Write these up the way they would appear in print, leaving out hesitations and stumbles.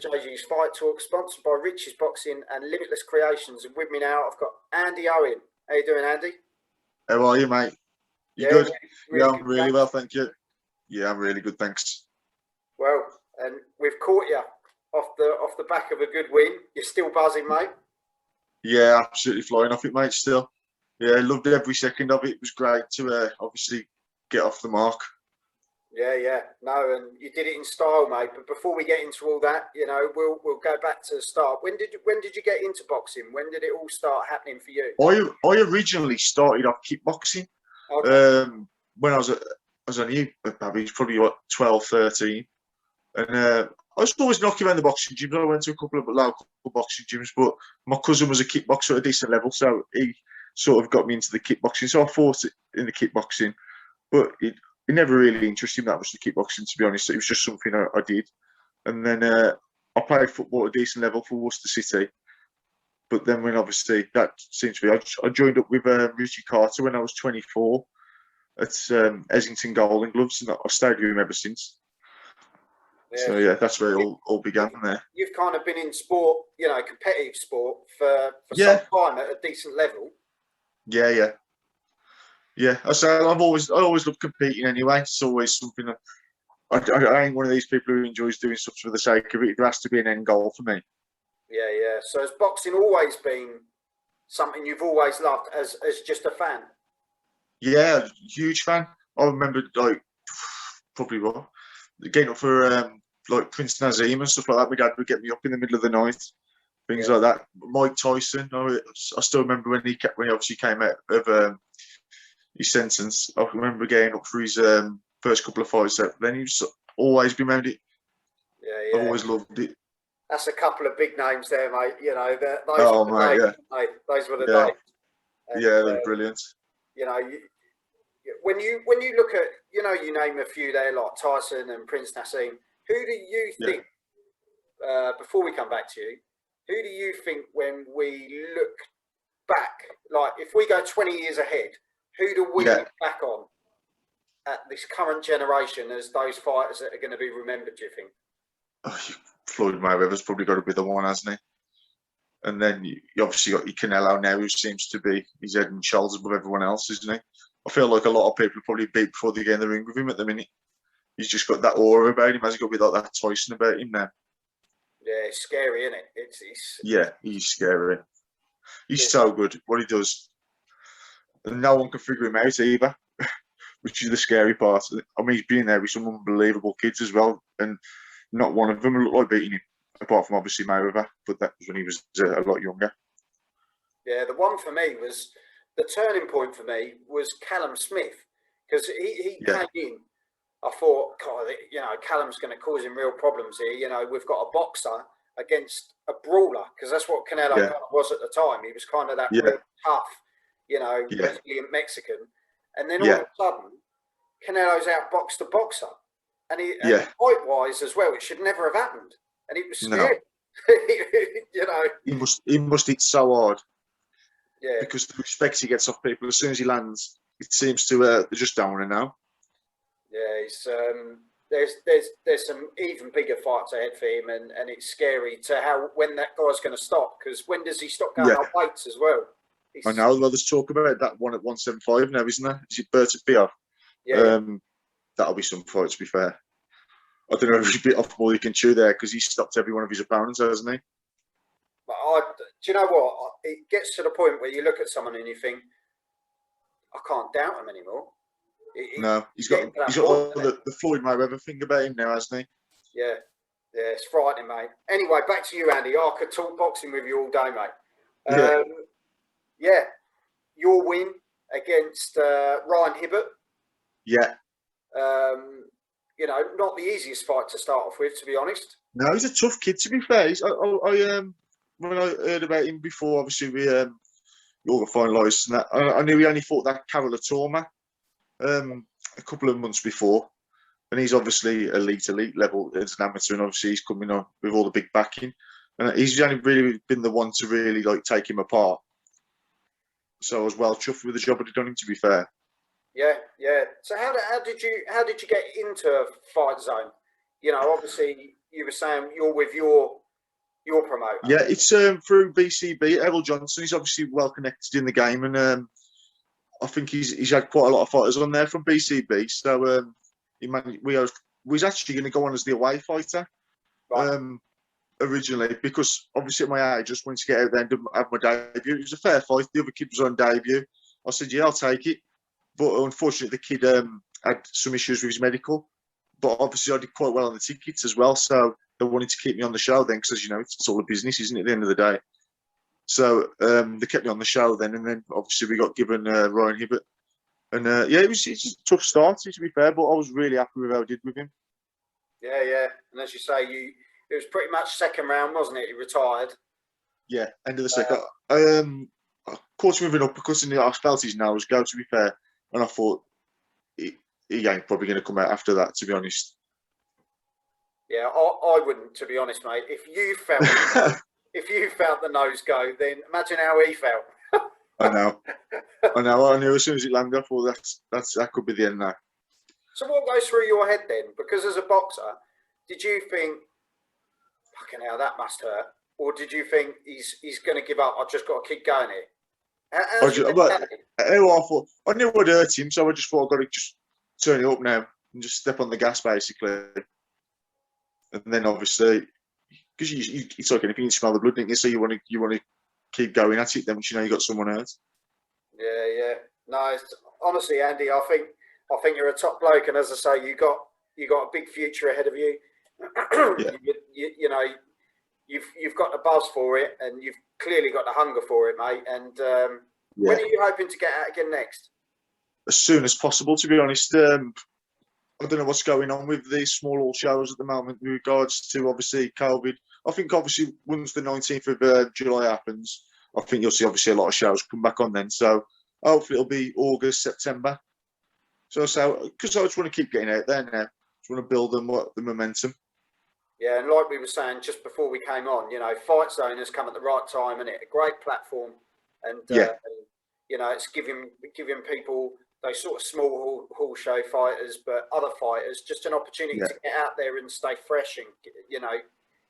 JG's Fight Talk, sponsored by Rich's Boxing and Limitless Creations. And with me now, I've got Andy Owen. How you doing, Andy? How are you, mate? You Yeah, good? really Yeah, I'm good, really thanks. well, thank you. Yeah, I'm really good, thanks. Well, and we've caught you off the back of a good win. You're still buzzing, mate? Yeah, absolutely flying off it, mate, still. Yeah, loved every second of it. It was great to obviously get off the mark. Yeah. No, and you did it in style, mate. But before we get into all that, you know, we'll go back to the start. When did you get into boxing? When did it all start happening for you? I originally started off kickboxing Okay. when I was only probably what, 12, 13. And I was always knocking around the boxing gyms. I went to a couple of local boxing gyms, but my cousin was a kickboxer at a decent level, so he sort of got me into the kickboxing. So I fought in the kickboxing, but it never really interested me that much, the kickboxing, to be honest. It was just something I did. And then I played football at a decent level for Worcester City. But then when obviously that seemed to be, I joined up with Richie Carter when I was 24 at Essington Golden Gloves, and I stayed with him ever since. Yeah. So yeah, that's where it all began there. You've kind of been in sport, you know, competitive sport for Yeah. some time at a decent level. Yeah. I always loved competing anyway. It's always something that I ain't one of these people who enjoys doing stuff for the sake of it. There has to be an end goal for me. Yeah. So has boxing always been something you've always loved as just a fan? Yeah, huge fan. I remember like probably what getting up for like Prince Nazim and stuff like that. My dad would get me up in the middle of the night, things like that. Mike Tyson, I still remember when he obviously came out of his sentence. I remember getting up for his first couple of fights. Then he's always been around it. Yeah. I've always loved it. That's a couple of big names there, mate. You know, Oh, mate, days, mate. Those were the yeah. days. And, Yeah, they're brilliant. You know, when you look at, you know, you name a few there like Tyson and Prince Nassim. Who do you think? Before we come back to you, who do you think when we look back, like if we go 20 years ahead, who do we look back on at this current generation as those fighters that are going to be remembered? Do you think? Oh, Floyd Mayweather's probably got to be the one, hasn't he? And then you obviously got your Canelo now, who seems to be he's head and shoulders above everyone else, isn't he? I feel like a lot of people probably beat before they get in the ring with him at the minute. He's just got that aura about him. Has he got a bit like that Tyson about him now? Yeah, it's scary, isn't it? Yeah, he's scary. He's so good what he does, and no one can figure him out either, which is the scary part. I mean, he's been there with some unbelievable kids as well, and not one of them looked like beating him, apart from obviously Mayweather, but that was when he was a lot younger. Yeah, the one for me was the turning point for me was Callum Smith, because he came in. I thought, God, you know, Callum's going to cause him real problems here. You know, we've got a boxer against a brawler, because that's what Canelo kind of was at the time. He was kind of that real tough, you know, resilient Mexican. And then all of a sudden, Canelo's outboxed the boxer. And height-wise as well, it should never have happened. And it was scary. No. You know. He must hit so hard. Yeah. Because the respect he gets off people, as soon as he lands, it seems to they just don't want to know. Yeah, it's there's some even bigger fights ahead for him, and it's scary to when that guy's going to stop, because when does he stop going up weights as well? I know. Well, there's talk about that one at 175 now, isn't there? Is it Bertafia? Yeah. That'll be some fight, to be fair. I don't know if he's bit off more he can chew there, because he's stopped every one of his opponents, hasn't he? But do you know what? It gets to the point where you look at someone and you think, I can't doubt him anymore. No, he's got the Floyd Mayweather thing about him now, hasn't he? Yeah, it's frightening, mate. Anyway, back to you, Andy. I could talk boxing with you all day, mate. Your win against Ryan Hibbert. Yeah. You know, not the easiest fight to start off with, to be honest. No, he's a tough kid, to be fair. When I heard about him before, obviously we all got finalised and that, I knew he only fought that Carol Atoma a couple of months before, and he's obviously elite level as an amateur, and obviously he's coming on with all the big backing, and he's only really been the one to really like take him apart. So I was well chuffed with the job I'd done him, to be fair. Yeah. So how did you get into Fightzone? You know, obviously you were saying you're with your promoter. Yeah, it's through BCB. Errol Johnson. He's obviously well connected in the game, and I think he's had quite a lot of fighters on there from BCB. So we was actually going to go on as the away fighter. Right. Originally, because obviously at my age, I just wanted to get out there and have my debut. It was a fair fight. The other kid was on debut. I said, yeah, I'll take it. But unfortunately, the kid had some issues with his medical. But obviously, I did quite well on the tickets as well. So they wanted to keep me on the show then, because, you know, it's all a business, isn't it, at the end of the day? So they kept me on the show then. And then obviously we got given Ryan Hibbert. And yeah, it's just a tough start, to be fair. But I was really happy with how I did with him. Yeah, yeah. And as you say, it was pretty much second round, wasn't it? He retired. Yeah, end of the second. I caught him with an uppercut, and I felt his nose go, to be fair. And I thought, he ain't probably going to come out after that, to be honest. Yeah, I wouldn't, to be honest, mate. If you felt the nose go, then imagine how he felt. I know. I knew as soon as it landed, I thought that could be the end now. So what goes through your head then? Because as a boxer, did you think, fucking hell, that must hurt? Or did you think he's going to give up? I've just got to keep going here. I knew I'd hurt him, so I just thought I've got to just turn it up now and just step on the gas, basically. And then obviously, because it's like anything, you smell the blood, don't you? So you want to keep going at it then once you know you got someone hurt. Yeah, yeah. No, honestly, Andy, I think you're a top bloke, and as I say, you got a big future ahead of you. Yeah. You know, you've got the buzz for it, and you've clearly got the hunger for it, mate. And when are you hoping to get out again next? As soon as possible, to be honest. I don't know what's going on with these small hall shows at the moment with regards to, obviously, COVID. I think, obviously, once the 19th of July happens, I think you'll see, obviously, a lot of shows come back on then. So hopefully it'll be August, September. Because I just want to keep getting out there now. Just want to build the momentum. Yeah, and like we were saying just before we came on, you know, Fightzone has come at the right time, and a great platform, and you know, it's giving people those sort of small hall show fighters, but other fighters, just an opportunity to get out there and stay fresh and, you know,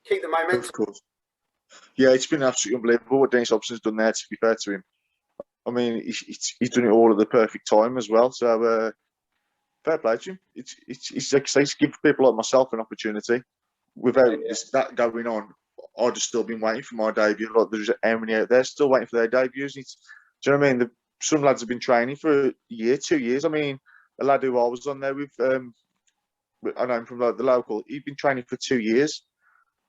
keep the momentum. Of course. Yeah, it's been absolutely unbelievable what Dennis Hobson's done there, to be fair to him. I mean, he's done it all at the perfect time as well. So fair play to him. It's like I say, give people like myself an opportunity. Without that going on, I'd have still been waiting for my debut. Like there's how many out there still waiting for their debuts. Do you know what I mean? Some lads have been training for a year, 2 years. I mean, a lad who I was on there with, I know him from the local. He'd been training for 2 years,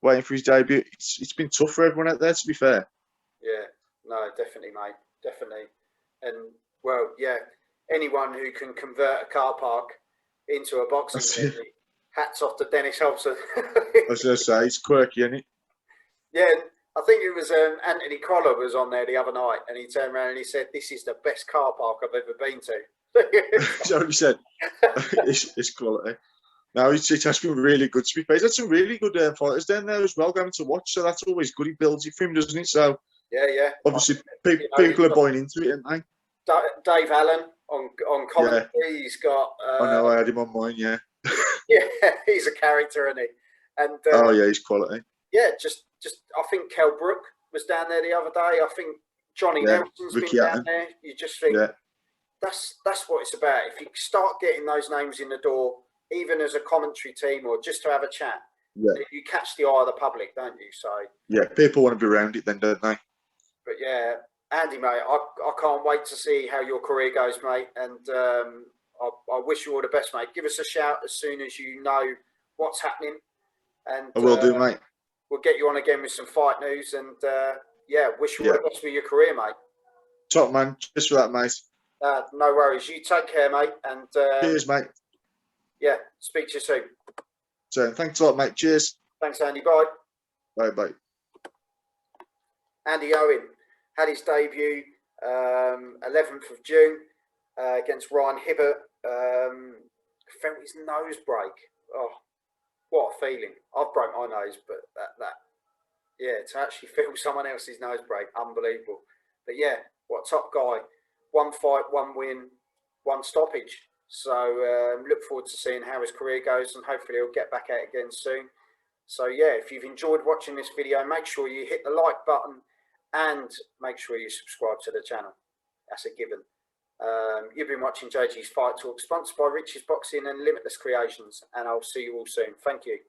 waiting for his debut. It's been tough for everyone out there, to be fair. Yeah, no, definitely, mate, definitely. And well, yeah, anyone who can convert a car park into a boxing venue, hats off to Dennis Hobson. I was going to say, it's quirky, isn't it? Yeah, I think it was Anthony Croller was on there the other night, and he turned around and he said, "This is the best car park I've ever been to." So he said, it's quality. No, it has been really good, to be fair. He's had some really good fighters down there as well, going to watch, so that's always good. He builds it for him, doesn't it? So yeah. Obviously, people are buying into it, aren't they? Dave Allen on commentary. Yeah. He's got. I know, I had him on mine. Yeah. Yeah, he's a character, isn't he? And oh yeah, he's quality. Yeah, just I think Kell Brook was down there the other day. I think Johnny Nelson's been down there. You just think that's what it's about. If you start getting those names in the door, even as a commentary team or just to have a chat, you catch the eye of the public, don't you? So yeah, people want to be around it then, don't they? But yeah, Andy, mate, I can't wait to see how your career goes, mate. And I wish you all the best, mate. Give us a shout as soon as you know what's happening. And I will do, mate. We'll get you on again with some fight news. And wish you all the best with your career, mate. Top man, just for that, mate. No worries. You take care, mate. And cheers, mate. Yeah, speak to you soon. So thanks a lot, mate. Cheers. Thanks, Andy. Bye. Bye. Andy Owen had his debut 11th of June against Ryan Hibbert. Felt his nose break. Oh, what a feeling. I've broke my nose, but to actually feel someone else's nose break, unbelievable. But yeah, what a top guy. 1 fight, 1 win, 1 stoppage. So look forward to seeing how his career goes, and hopefully he'll get back out again soon. So yeah, if you've enjoyed watching this video, make sure you hit the like button and make sure you subscribe to the channel. That's a given. You've been watching JG's Fight Talk, sponsored by Rich's Boxing and Limitless Creations, and I'll see you all soon. Thank you.